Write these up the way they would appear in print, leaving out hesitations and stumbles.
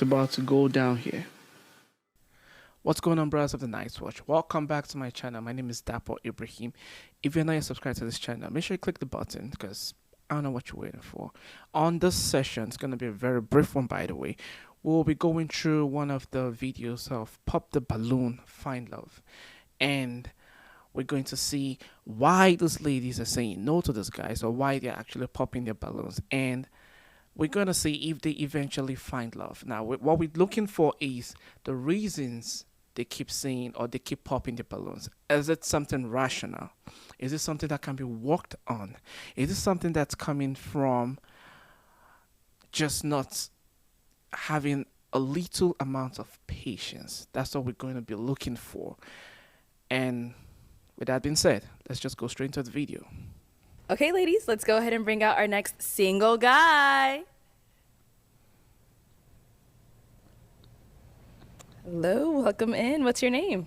It's about to go down here. What's going on, brothers of the Night's Watch? Welcome back to my channel. My name is Dapo Ibrahim. If you're not yet subscribed to this channel, make sure you click the button because I don't know what you're waiting for. On this session, it's going to be a very brief one, by the way. We'll be going through one of the videos of Pop the Balloon, Find Love. And we're going to see why these ladies are saying no to this guys or why they're actually popping their balloons. And we're going to see if they eventually find love. Now, what we're looking for is the reasons they keep saying or they keep popping the balloons. Is it something rational? Is it something that can be worked on? Is it something that's coming from just not having a little amount of patience? That's what we're going to be looking for. And with that being said, let's just go straight into the video. Okay, ladies, let's go ahead and bring out our next single guy. Hello, welcome in. What's your name?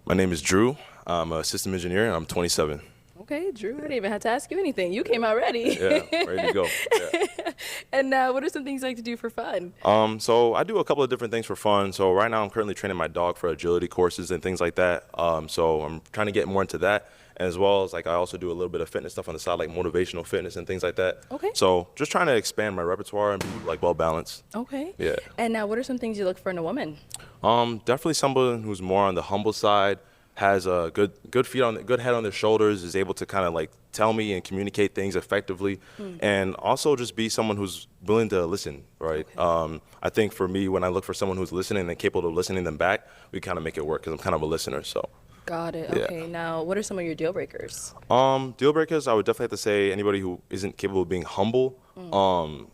My name is Drew. I'm a system engineer and I'm 27. Okay, Drew, I didn't even have to ask you anything. You came out ready. Yeah, ready to go. Yeah. And what are some things you like to do for fun? So I do a couple of different things for fun. So right now I'm currently training my dog for agility courses and things like that. So I'm trying to get more into that. As well as I also do a little bit of fitness stuff on the side, like motivational fitness and things like that. Okay. So just trying to expand my repertoire and be well balanced. Okay. Yeah. And what are some things you look for in a woman? Definitely someone who's more on the humble side, has a good head on their shoulders, is able to kind of like tell me and communicate things effectively, and also just be someone who's willing to listen, right? Okay. I think for me, when I look for someone who's listening and capable of listening them back, we kind of make it work because I'm kind of a listener. So. Got it. Yeah. Okay. Now, what are some of your deal breakers? Deal breakers, I would definitely have to say anybody who isn't capable of being humble.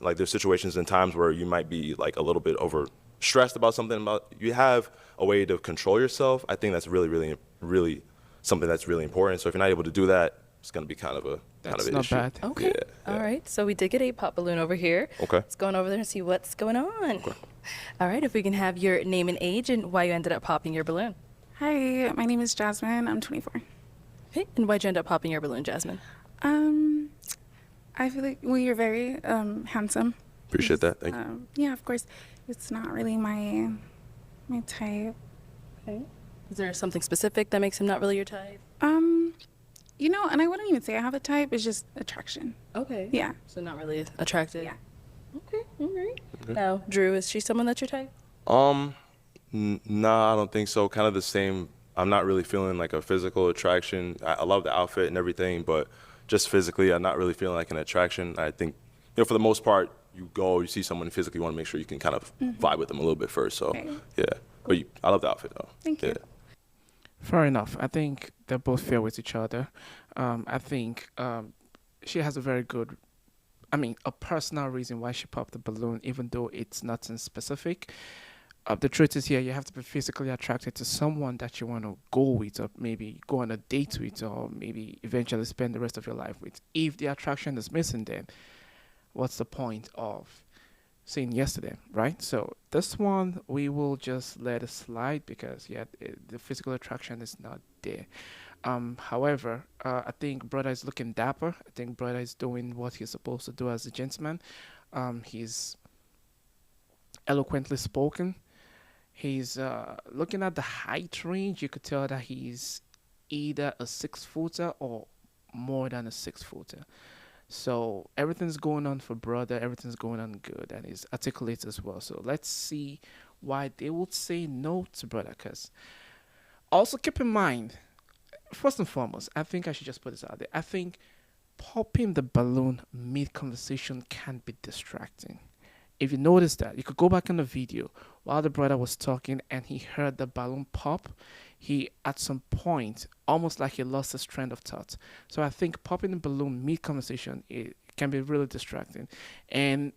Like there's situations and times where you might be like a little bit over stressed about something. You have a way to control yourself. I think that's really something that's really important. So if you're not able to do that, it's going to be kind of an not issue. bad. Okay. Yeah. All right. So we did get a pop balloon over here. Okay. Let's go on over there and see what's going on. Okay. All right. If we can have your name and age and why you ended up popping your balloon. Hi, my name is Jasmine. I'm 24. Okay. And why'd you end up popping your balloon, Jasmine? I feel like you're very handsome. Appreciate that. Thank you. Yeah, of course. It's not really my type. Okay. Is there something specific that makes him not really your type? And I wouldn't even say I have a type. It's just attraction. Okay. Yeah. So not really attracted. Yeah. Okay. All right. Okay. Now, Drew, is she someone that's your type? Nah, I don't think so. Kind of the same. I'm not really feeling like a physical attraction. I love the outfit and everything, but just physically, I'm not really feeling like an attraction. I think, for the most part, you see someone physically, you want to make sure you can kind of vibe with them a little bit first. So, Okay. yeah. But I love the outfit, though. Thank you. Fair enough. I think they're both fair with each other. I think she has a very good, a personal reason why she popped the balloon, even though it's nothing specific. The truth is here, you have to be physically attracted to someone that you want to go with or maybe go on a date with or maybe eventually spend the rest of your life with. If the attraction is missing, then what's the point of saying yes to them, right? So this one, we will just let it slide because, the physical attraction is not there. However, I think brother is looking dapper. I think brother is doing what he's supposed to do as a gentleman. He's eloquently spoken. He's looking at the height range. You could tell that he's either a 6-footer or more than a 6-footer. So everything's going on for brother. Everything's going on good, and he's articulate as well. So let's see why they would say no to brother. Because also keep in mind, first and foremost, I think I should just put this out there. I think popping the balloon mid-conversation can be distracting. If you notice that, you could go back in the video while the brother was talking and he heard the balloon pop. He, at some point, almost like he lost his train of thought. So I think popping the balloon mid-conversation, it can be really distracting. And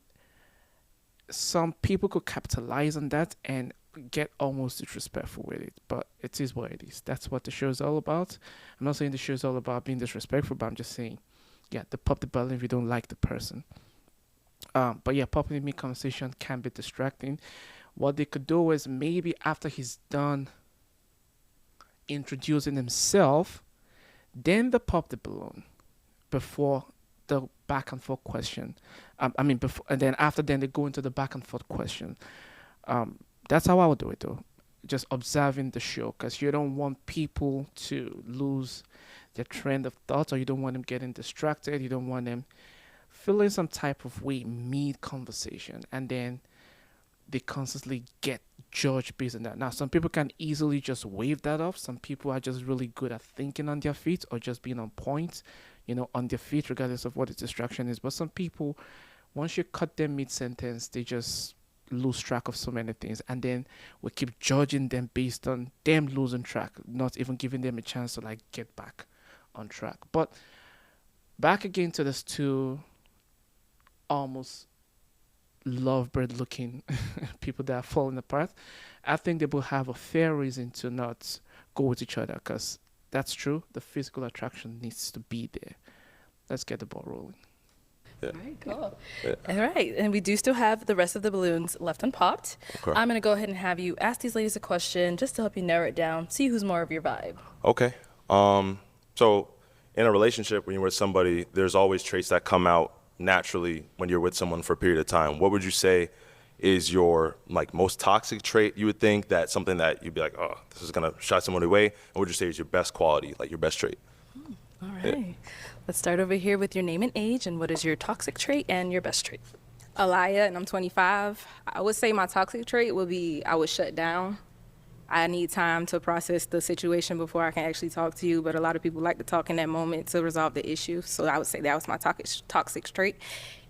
some people could capitalize on that and get almost disrespectful with it. But it is what it is. That's what the show is all about. I'm not saying the show is all about being disrespectful, but I'm just saying, to pop the balloon if you don't like the person. But popping the mid-conversation can be distracting. What they could do is maybe after he's done introducing himself, then they pop the balloon before the back and forth question. Before, and then after then they go into the back and forth question. That's how I would do it though. Just observing the show because you don't want people to lose their trend of thoughts or you don't want them getting distracted. You don't want them feeling some type of way mid conversation and then they constantly get judged based on that. Now, some people can easily just wave that off. Some people are just really good at thinking on their feet or just being on point, on their feet, regardless of what the distraction is. But some people, once you cut them mid sentence, they just lose track of so many things. And then we keep judging them based on them losing track, not even giving them a chance to like get back on track. But back again to this two almost lovebird looking people that are falling apart. I think they will have a fair reason to not go with each other because that's true. The physical attraction needs to be there. Let's get the ball rolling. Yeah. All right, cool. Yeah. All right, and we do still have the rest of the balloons left unpopped. Okay. I'm gonna go ahead and have you ask these ladies a question just to help you narrow it down, see who's more of your vibe. Okay. So in a relationship, when you're with somebody, there's always traits that come out naturally when you're with someone for a period of time. What would you say is your like most toxic trait? You would think that something that you'd be like, oh, this is gonna shy someone away. And what would you say is your best quality, like your best trait? All right, let's start over here with your name and age, and what is your toxic trait and your best trait? Alaya, and I'm 25. I would say my toxic trait would be I would shut down. I need time to process the situation before I can actually talk to you, but a lot of people like to talk in that moment to resolve the issue. So I would say that was my toxic trait.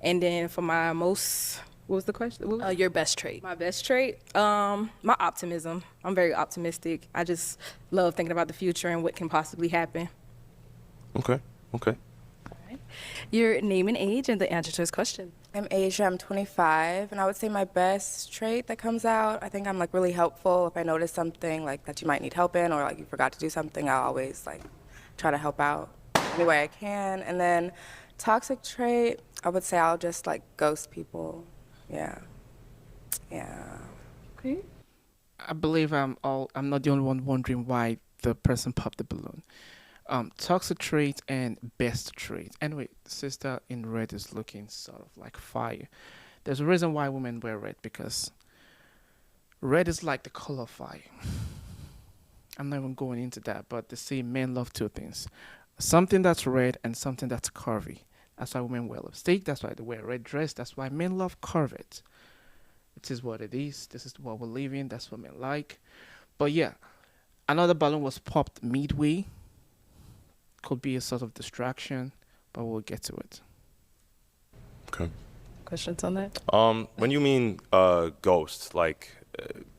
And then for my most, what was the question? What was Your best trait. my best trait? My optimism. I'm very optimistic. I just love thinking about the future and what can possibly happen. Okay. Your name and age and the answer to his question. I'm Asia, I'm 25, and I would say my best trait that comes out, I think I'm like really helpful. If I notice something like that you might need help in or like you forgot to do something, I'll always like try to help out any way I can. And then toxic trait, I would say I'll just like ghost people. Yeah. Okay. I believe I'm not the only one wondering why the person popped the balloon. Toxic trait and best trait. Anyway, sister in red is looking sort of like fire. There's a reason why women wear red because red is like the color of fire. I'm not even going into that, but they say men love two things: something that's red and something that's curvy. That's why women wear lipstick. That's why they wear a red dress. That's why men love curved. It is what it is. This is what we're living. That's what men like. But yeah, another balloon was popped midway. Could be a sort of distraction, but we'll get to it. Okay. Questions on that? When you mean ghost, like,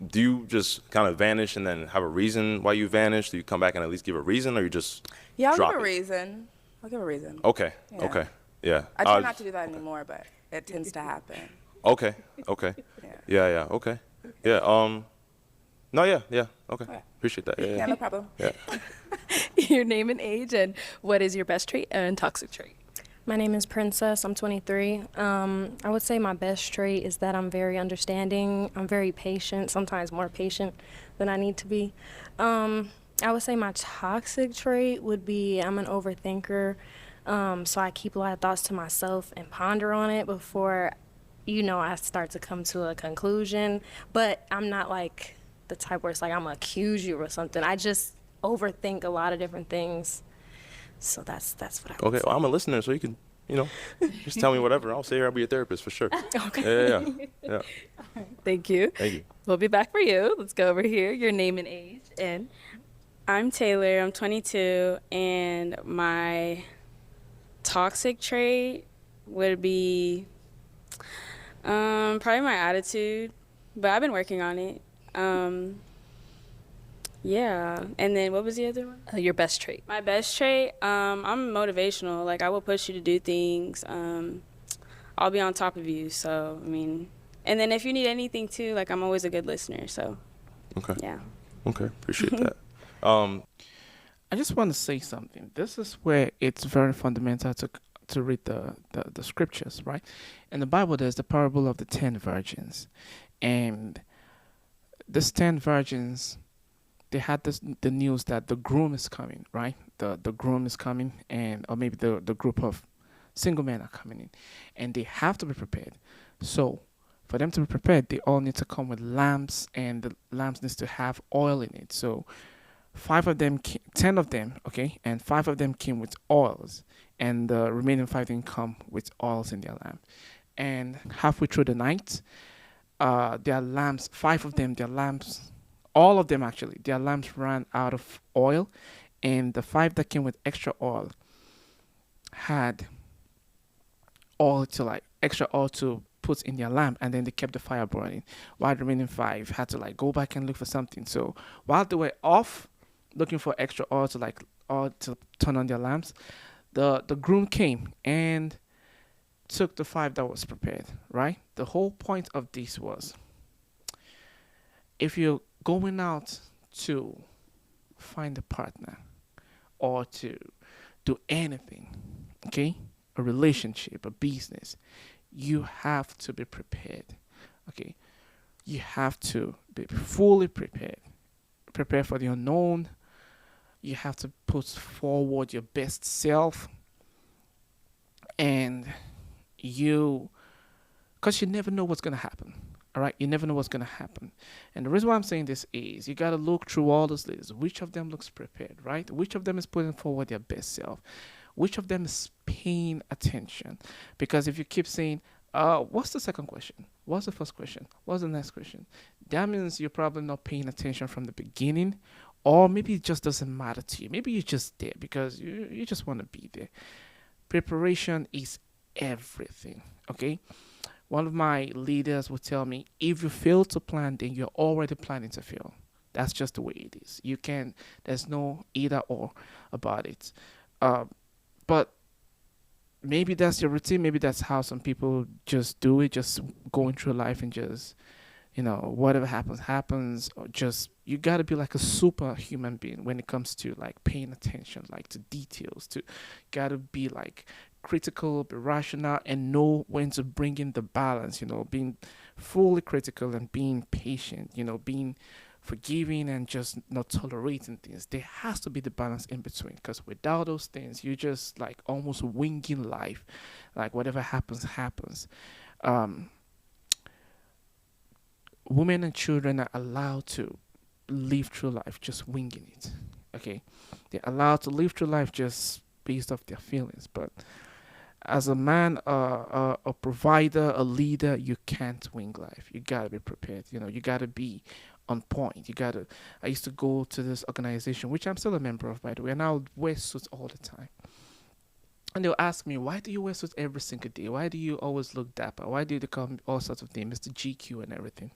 do you just kind of vanish and then have a reason why you vanish? Do you come back and at least give a reason, or you just Yeah, I'll drop give a it? reason. I'll give a reason. Okay. Yeah. Okay. Yeah. I try not to do that anymore, but it tends to happen. Okay. Yeah. Okay. Yeah. No. Yeah. Okay. Okay. Appreciate that. Yeah, Yeah. no problem. Yeah. Your name and age, and what is your best trait and toxic trait? My name is Princess. I'm 23. I would say my best trait is that I'm very understanding. I'm very patient, sometimes more patient than I need to be. I would say my toxic trait would be I'm an overthinker. So I keep a lot of thoughts to myself and ponder on it before, I start to come to a conclusion. But I'm not like the type where it's like I'm gonna accuse you or something. I just overthink a lot of different things. So that's what I would Okay. say. Well, I'm a listener, so you can, just tell me whatever. I'll say here I'll be a therapist for sure. Okay. Yeah. Thank you. Thank you. We'll be back for you. Let's go over here. Your name and age, and I'm Taylor. I'm 22, and my toxic trait would be probably my attitude, but I've been working on it. Yeah, and then what was the other one? your best trait. My best trait, I'm motivational. Like, I will push you to do things. I'll be on top of you. So, and then if you need anything too, like, I'm always a good listener. So, Okay. yeah. Okay. Appreciate that. I just want to say something. This is where it's very fundamental to read the scriptures, right? In the Bible, there's the parable of the 10 virgins. And these 10 virgins, they had the news that the groom is coming, right? The groom is coming, or maybe the group of single men are coming in. And they have to be prepared. So For them to be prepared, they all need to come with lamps, and the lamps needs to have oil in it. So 10 of them, okay, and 5 of them came with oils, and the remaining 5 didn't come with oils in their lamp. And halfway through the night, their lamps, 5 of them, their lamps, all of them actually, their lamps ran out of oil, and the 5 that came with extra oil had oil to like extra oil to put in their lamp, and then they kept the fire burning, while the remaining 5 had to like go back and look for something. So while they were off looking for extra oil to like oil to turn on their lamps, the groom came and took the 5 that was prepared, right? The whole point of this was, if you're going out to find a partner or to do anything, okay, a relationship, a business, you have to be prepared, okay? You have to be fully prepared. Prepare for the unknown. You have to put forward your best self. And because you never know what's going to happen. All right, you never know what's going to happen. And the reason why I'm saying this is you got to look through all those lists. Which of them looks prepared, right? Which of them is putting forward their best self? Which of them is paying attention? Because if you keep saying, what's the second question? What's the first question? What's the next question? That means you're probably not paying attention from the beginning, or maybe it just doesn't matter to you. Maybe you're just there because you just want to be there. Preparation is everything, okay? One of my leaders would tell me, if you fail to plan, then you're already planning to fail. That's just the way it is. There's no either or about it. But maybe that's your routine. Maybe that's how some people just do it, just going through life and just, whatever happens, or just, you got to be like a superhuman being when it comes to like paying attention, like to details, got to be like critical, be rational, and know when to bring in the balance, being fully critical and being patient, being forgiving and just not tolerating things. There has to be the balance in between, because without those things, you're just like almost winging life. Like whatever happens. Women and children are allowed to live through life just winging it. Okay, they're allowed to live through life just based off their feelings. But as a man, a provider, a leader, you can't wing life. You gotta be prepared. You gotta be on point. I used to go to this organization, which I'm still a member of, by the way, and I would wear suits all the time. And they'll ask me, why do you wear suits every single day? Why do you always look dapper? Why do they call me all sorts of things, Mr. GQ and everything?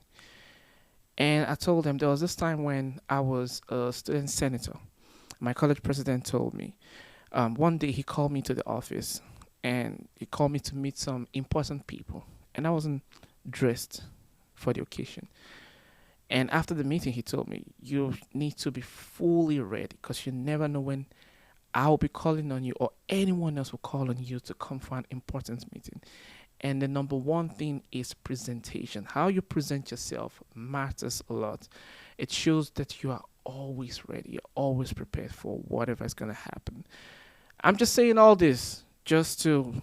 And I told them there was this time when I was a student senator. My college president told me, one day he called me to the office, and he called me to meet some important people. And I wasn't dressed for the occasion. And after the meeting, he told me, you need to be fully ready, because you never know when I'll be calling on you or anyone else will call on you to come for an important meeting. And the number one thing is presentation. How you present yourself matters a lot. It shows that you are always ready. You're always prepared for whatever is going to happen. I'm just saying all this just to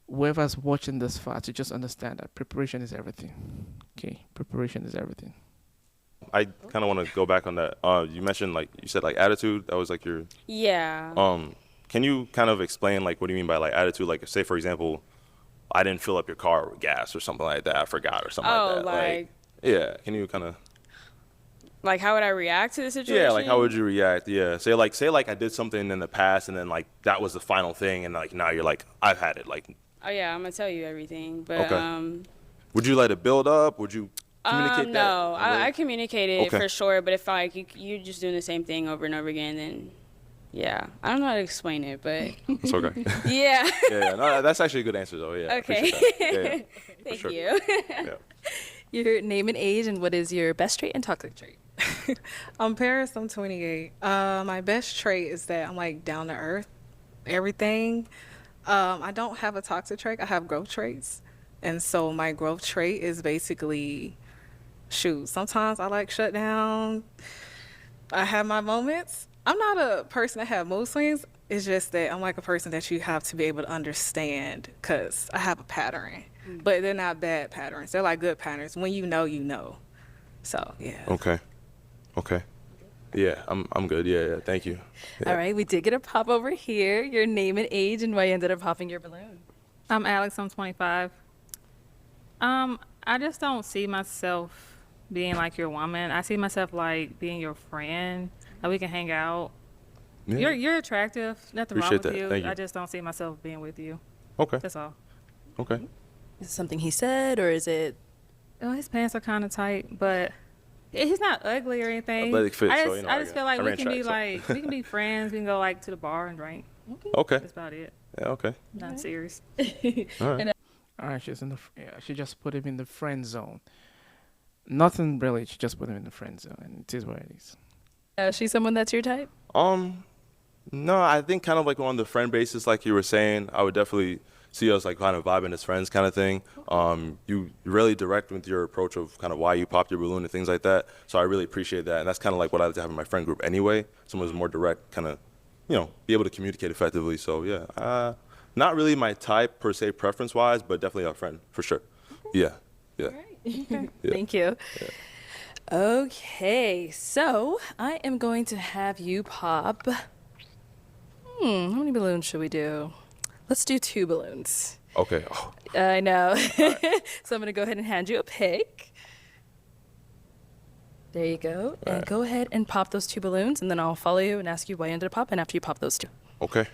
whoever's watching this far to just understand that preparation is everything. Okay, preparation is everything. I kind of want to go back on that. You mentioned, like, you said, like, attitude. That was, like, your... Yeah. Can you kind of explain, like, what do you mean by, like, attitude? Like, say, for example, I didn't fill up your car with gas or something like that. I forgot or something like that. Like, yeah. Can you kind of... Like, how would I react to the situation? Yeah, like, how would you react? Yeah. Say, like, I did something in the past, and then, like, that was the final thing, and, like, now you're like, I've had it. Like... Oh, yeah, I'm going to tell you everything. But, okay. Would you let it build up? Would you... communicate that? No, I communicated Okay. for sure, but if like you're just doing the same thing over and over again, then yeah, I don't know how to explain it, but It's okay. yeah. Yeah, no, that's actually a good answer though. Yeah. Okay. Yeah, Thank sure. you. Yeah. Your name and age, and what is your best trait and toxic trait? I'm Paris. I'm 28. My best trait is that I'm like down to earth, everything. I don't have a toxic trait. I have growth traits, and so my growth trait is basically, sometimes I like shut down. I have my moments. I'm not a person that have mood swings. It's just that I'm like a person that you have to be able to understand because I have a pattern. But they're not bad patterns. They're like good patterns. When you know, you know. So, yeah. Okay. Okay. Yeah, I'm good. Yeah, thank you. Yeah. All right, we did get a pop over here. Your name and age and why you ended up popping your balloon. I'm Alex. I'm 25. I just don't see myself being like your woman. I see myself like being your friend. Like we can hang out. Yeah. You're attractive. Nothing wrong Appreciate with that. you. Thank you. I just don't see myself being with you. Okay. That's all. Okay. Is it something he said or is it? Oh, his pants are kind of tight, but he's not ugly or anything. Athletic fit, I so, just, you know, I just feel like I we ran can be track, so. like we can be friends. We can go like to the bar and drink. Okay. That's about it. Yeah. Okay. Not serious. All right. All right, she's in the. Yeah, she just put him in the friend zone. Nothing really. She just put him in the friend zone, and it is what it is. Is she someone that's your type? No, I think kind of like on the friend basis, like you were saying, I would definitely see us like kind of vibing as friends kind of thing. You really direct with your approach of kind of why you popped your balloon and things like that. So I really appreciate that. And that's kind of like what I like to have in my friend group anyway. Someone who's more direct, kind of, be able to communicate effectively. So yeah, not really my type per se preference-wise, but definitely a friend for sure. Yeah, yeah. Okay. Yeah. Thank you. Yeah. Okay, so I am going to have you pop. How many balloons should we do? Let's do 2 balloons. Okay. Oh, I know. So I'm going to go ahead and hand you a pick. There you go. And right. go ahead and pop those 2 balloons, and then I'll follow you and ask you why you ended up popping after you pop those 2. okay.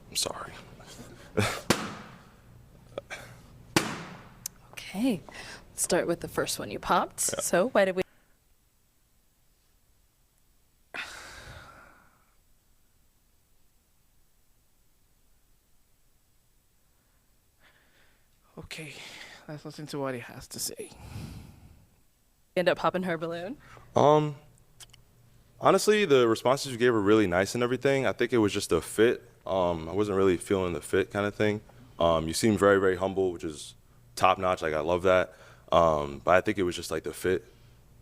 I'm sorry. Okay. Let's start with the first one you popped. So why did we... Okay, let's listen to what he has to say. end up popping her balloon? Honestly, the responses you gave were really nice and everything. I think it was just a fit. I wasn't really feeling the fit kind of thing. You seem very, very humble, which is top notch. Like, I love that. But I think it was just like the fit.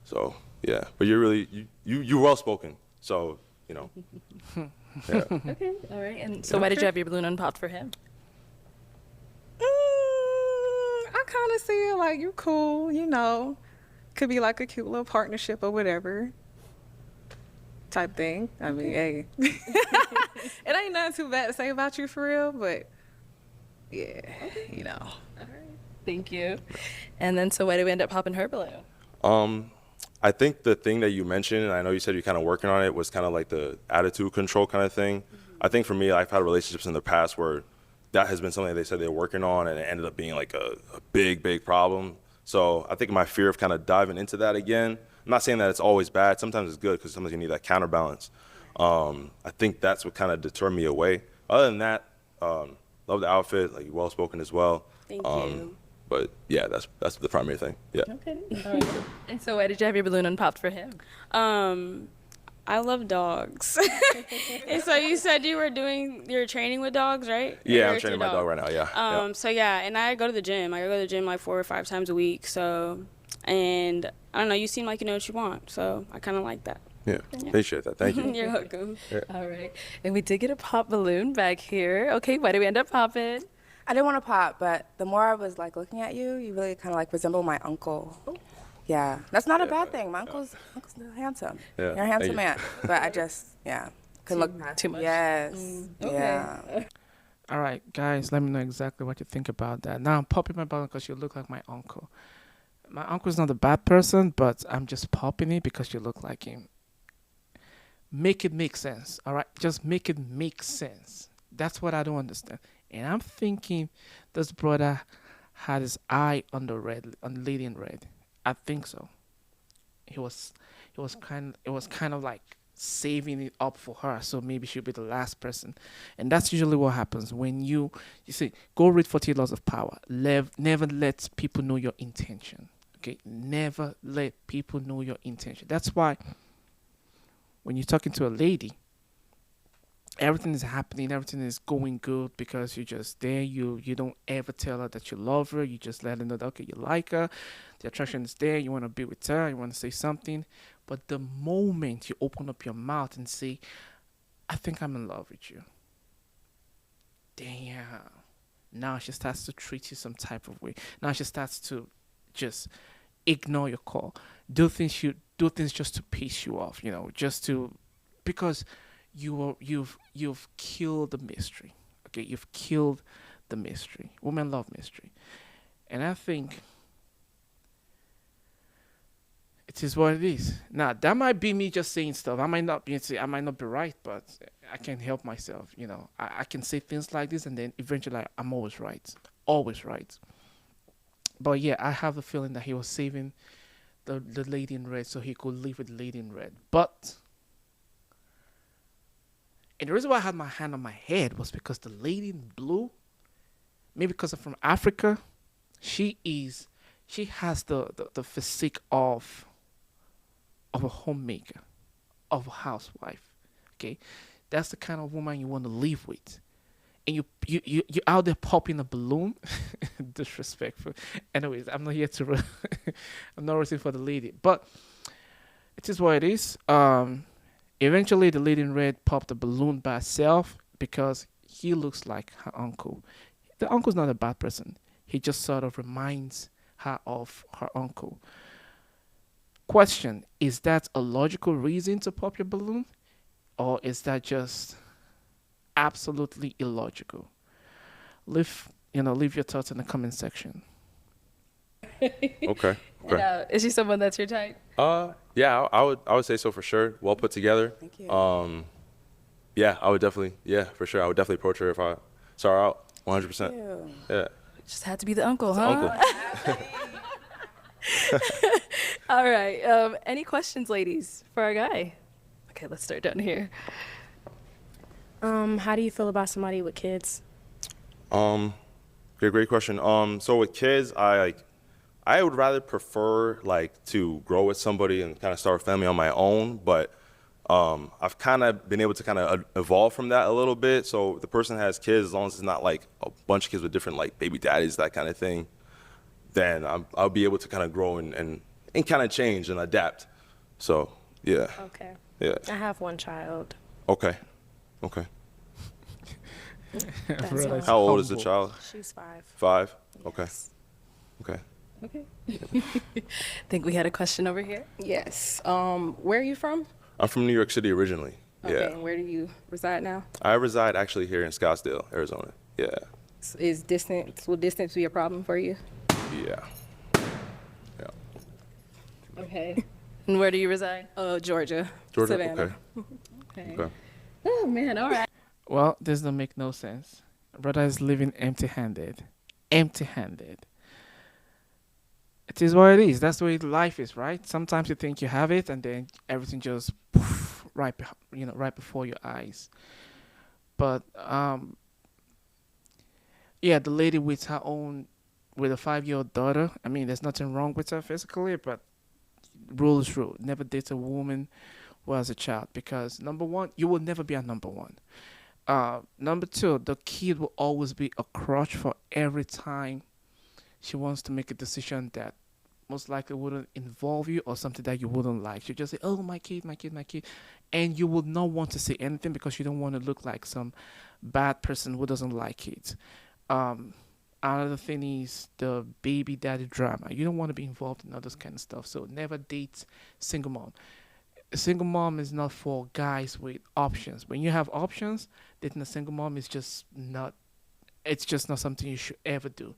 So yeah, but you're really you well spoken. So yeah. Okay, all right. And so why did you have your balloon unpopped for him? I kind of see it like you cool, could be like a cute little partnership or whatever type thing. I mean, hey, it ain't nothing too bad to say about you for real, but yeah, All right. Thank you. And then so why did we end up popping her balloon? I think the thing that you mentioned, and I know you said you're kind of working on it, was kind of like the attitude control kind of thing. I think for me, I've had relationships in the past where that has been something they said they're working on, and it ended up being like a big, big problem. So I think my fear of kind of diving into that again, I'm not saying that it's always bad. Sometimes it's good because sometimes you need that counterbalance. I think that's what kind of deterred me away. Other than that, love the outfit, like well-spoken as well. Thank you. But yeah, that's the primary thing. Yeah. Okay. All right. And so why did you have your balloon unpopped for him? I love dogs. And so you said you were doing your training with dogs, right? Yeah, I'm Or training your my dog right now. Yeah. Yeah. So yeah, and I go to the gym. I go to the gym like 4 or 5 times a week. So, and I don't know, you seem like you know what you want. So I kind of like that. Yeah. Appreciate that. Thank you. You're welcome. All right. And we did get a pop balloon back here. Okay, why did we end up popping? I didn't want to pop, but the more I was like looking at you, you really kind of like resemble my uncle. Yeah, that's not a bad thing. My uncle's handsome. Yeah, You're a handsome thank man, but I just couldn't look past too much. Yes. Yeah. All right, guys, let me know exactly what you think about that. Now I'm popping my balloon because you look like my uncle. My uncle's not a bad person, but I'm just popping it because you look like him. Make it make sense, all right? Just make it make sense. That's what I don't understand. And I'm thinking this brother had his eye on the lady in red. I think so. It was kind of like saving it up for her, so maybe she'll be the last person. And that's usually what happens when you see, go read 40 Laws of Power. Never let people know your intention. Okay? Never let people know your intention. That's why when you're talking to a lady, everything is happening, everything is going good because you're just there. You don't ever tell her that you love her. You just let her know that, okay, you like her. The attraction is there. You want to be with her. You want to say something. But the moment you open up your mouth and say, I think I'm in love with you, damn. Now she starts to treat you some type of way. Now she starts to just ignore your call. Do things just to piss you off, just to because you've killed the mystery. Okay, you've killed the mystery. Women love mystery. And I think it is what it is. Now that might be me just saying stuff. I might not be right, but I can't help myself. I can say things like this, and then eventually I'm always right, always right. But yeah, I have the feeling that he was saving the lady in red so he could live with the lady in red. And the reason why I had my hand on my head was because the lady in blue, maybe because I'm from Africa, she has the physique of a homemaker, of a housewife. Okay, that's the kind of woman you want to live with. And you're out there popping a balloon. Disrespectful. Anyways, I'm not here to I'm not rooting for the lady, but it is what it is. Eventually the lady in red popped a balloon by herself because he looks like her uncle. The uncle's not a bad person. He just sort of reminds her of her uncle. Question: is that a logical reason to pop your balloon, or is that just absolutely illogical? Leave your thoughts in the comment section. Okay. Is she someone that's your type? Yeah, I would say so for sure. Well put together. Thank you. Yeah, I would definitely, yeah, for sure. I would definitely approach her if I saw her out. 100%. Ew. Yeah. Just had to be the uncle, huh? Uncle. All right. Any questions, ladies, for our guy? Okay, let's start down here. How do you feel about somebody with kids? Yeah, great question. So with kids, I would rather prefer to grow with somebody and kind of start a family on my own, but I've kind of been able to kind of evolve from that a little bit. So if the person has kids, as long as it's not like a bunch of kids with different baby daddies, that kind of thing, then I'll be able to kind of grow and kind of change and adapt. So yeah. Okay. Yeah. I have one child. Okay. That's How old is the child? She's 5. 5? Yes. Okay. Think we had a question over here. Yes. Where are you from? I'm from New York City originally. Okay, Yeah. and where do you reside now? I reside actually here in Scottsdale, Arizona. Yeah. Will distance be a problem for you? Yeah. Okay. And where do you reside? Georgia. Georgia. Savannah. Okay. Oh, man. All right. Well, this doesn't make no sense. Brother is living empty-handed. Empty-handed. It is what it is. That's the way life is, right? Sometimes you think you have it, and then everything just poof, right before your eyes. But yeah, the lady with a 5-year-old daughter. I mean, there's nothing wrong with her physically, but rule is rule. Never date a woman who has a child, because number one, you will never be a number one. Number two, the kid will always be a crutch for every time she wants to make a decision that most likely wouldn't involve you or something that you wouldn't like. She'll just say, oh, my kid. And you would not want to say anything because you don't want to look like some bad person who doesn't like it. Another thing is the baby daddy drama. You don't want to be involved in all this kind of stuff. So never date single mom. A single mom is not for guys with options. When you have options, dating a single mom is just not something you should ever do.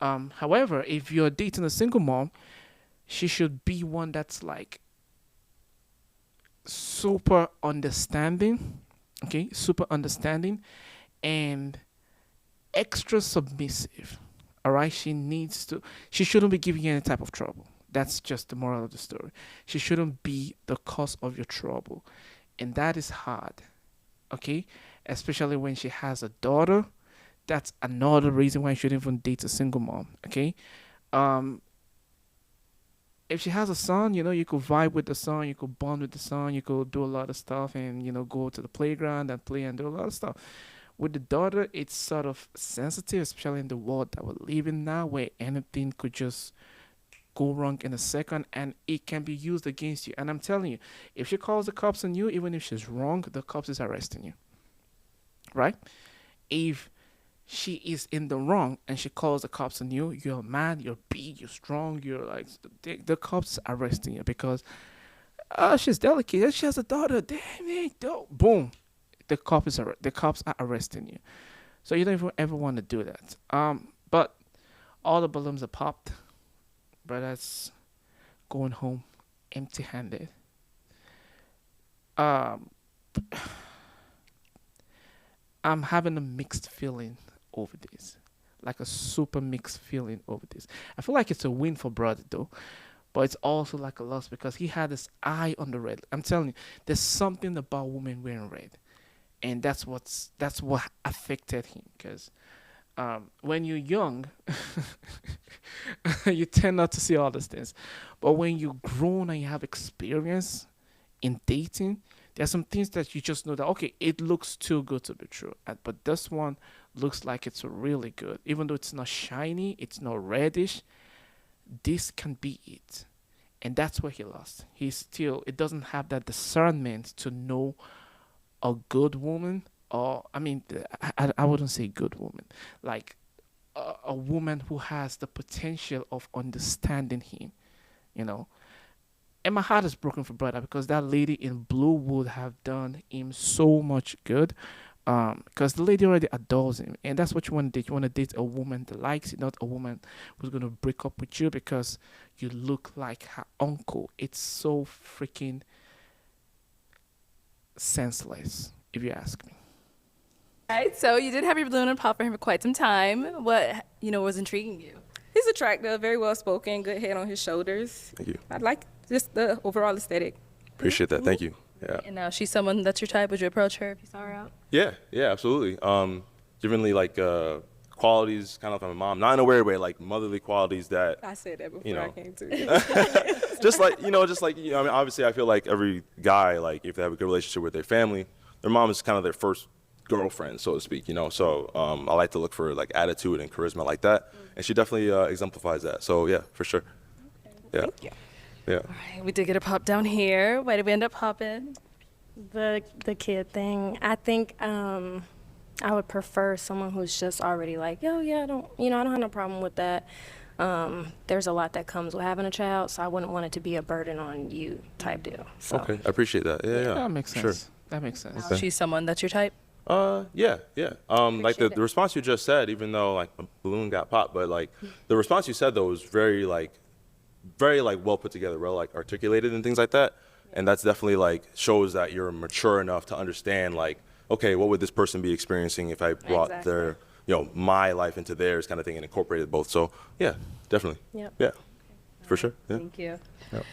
However, if you're dating a single mom, she should be one that's super understanding, okay? Super understanding and extra submissive, all right? She shouldn't be giving you any type of trouble. That's just the moral of the story. She shouldn't be the cause of your trouble. And that is hard, okay? Especially when she has a daughter. That's another reason why you shouldn't even date a single mom, okay? If she has a son, you could vibe with the son, you could bond with the son, you could do a lot of stuff and, go to the playground and play and do a lot of stuff. With the daughter, it's sort of sensitive, especially in the world that we're living now, where anything could just go wrong in a second, and it can be used against you. And I'm telling you, if she calls the cops on you, even if she's wrong, the cops is arresting you, right? If she is in the wrong and she calls the cops on you, you're mad, you're big, you're strong, you're like, the cops arresting you because she's delicate, she has a daughter, damn it, boom, the cops are arresting you. So you don't even ever want to do that. But all the balloons are popped. Brothers going home empty-handed. I'm having a mixed feeling over this, like a super mixed feeling over this. I feel like it's a win for brother though, but it's also like a loss because he had his eye on the red. I'm telling you, there's something about women wearing red, and that's what affected him because. When you're young, you tend not to see all these things. But when you're grown and you have experience in dating, there's some things that you just know that, okay, it looks too good to be true. But this one looks like it's really good. Even though it's not shiny, it's not reddish, this can be it. And that's where he lost. It doesn't have that discernment to know a good woman. Or I wouldn't say good woman, like a woman who has the potential of understanding him, you know. And my heart is broken for brother because that lady in blue would have done him so much good, because the lady already adores him, and that's what you want to date. You want to date a woman that likes you, not a woman who's gonna break up with you because you look like her uncle. It's so freaking senseless, if you ask me. All right, so you did have your balloon and pop for him for quite some time. What, was intriguing you? He's attractive, very well spoken, good head on his shoulders. Thank you. I like just the overall aesthetic. Appreciate that. Thank you. Yeah. And now she's someone that's your type. Would you approach her if you saw her out? Yeah, absolutely. Given like qualities, kind of like my mom, not in a weird way, like motherly qualities that I said that before I came to you. just like obviously I feel like every guy, like if they have a good relationship with their family, their mom is kind of their first girlfriend, so to speak, So I like to look for like attitude and charisma like that, and she definitely exemplifies that. So yeah, for sure. Yeah. Thank you. Yeah. All right, we did get a pop down here. Why did we end up popping? The kid thing. I think I would prefer someone who's just already like, oh yeah, I don't have no problem with that. There's a lot that comes with having a child, so I wouldn't want it to be a burden on you type deal. So. Okay, I appreciate that. Yeah. That makes sense. Sure. That makes sense. Okay. She's someone that's your type? Yeah. Like the response you just said, even though like a balloon got popped, but like the response you said though was very well put together, well like articulated and things like that. And that's definitely like shows that you're mature enough to understand like, okay, what would this person be experiencing if I brought their, my life into theirs kind of thing and incorporated both. So yeah, definitely. Yep. Yeah, for sure. Yeah. Thank you. Yep.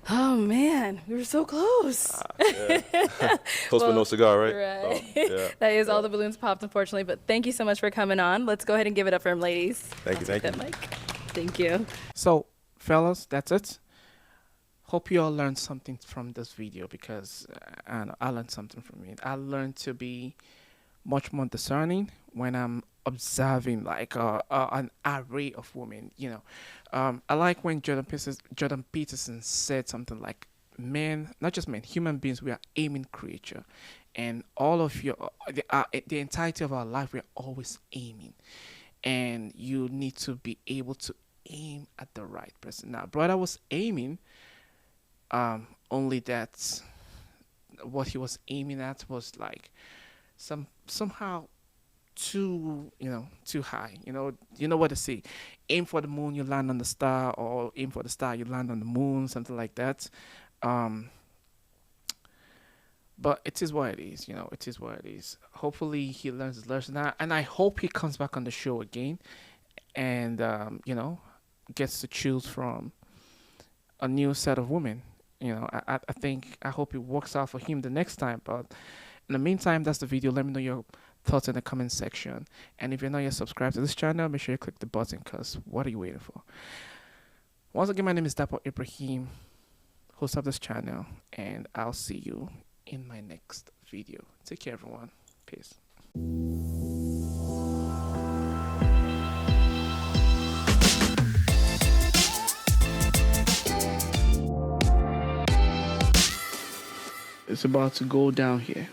Oh man, we were so close. Yeah. Close but no cigar, right? Right. So, yeah. That is all the balloons popped, unfortunately. But thank you so much for coming on. Let's go ahead and give it up for him, ladies. Thank you. Mike. Thank you. So, fellas, that's it. Hope you all learned something from this video because I learned something from it. I learned to be much more discerning when I'm observing like an array of women. I like when Jordan Peterson said something like, "Men, not just men, human beings, we are aiming creature, and all of the entirety of our life, we are always aiming, and you need to be able to aim at the right person." Now, brother was aiming. Only that what he was aiming at was like somehow too high. You know what to say. Aim for the moon, you land on the star, or aim for the star, you land on the moon, something like that. But it is what it is. It is what it is. Hopefully he learns his lesson now, and I hope he comes back on the show again, and gets to choose from a new set of women. I hope it works out for him the next time. But in the meantime, that's the video. Let me know your thoughts in the comment section. And if you're not yet subscribed to this channel, make sure you click the button, because what are you waiting for? Once again, my name is Dapo Ibrahim, host of this channel, and I'll see you in my next video. Take care, everyone. Peace. It's about to go down here.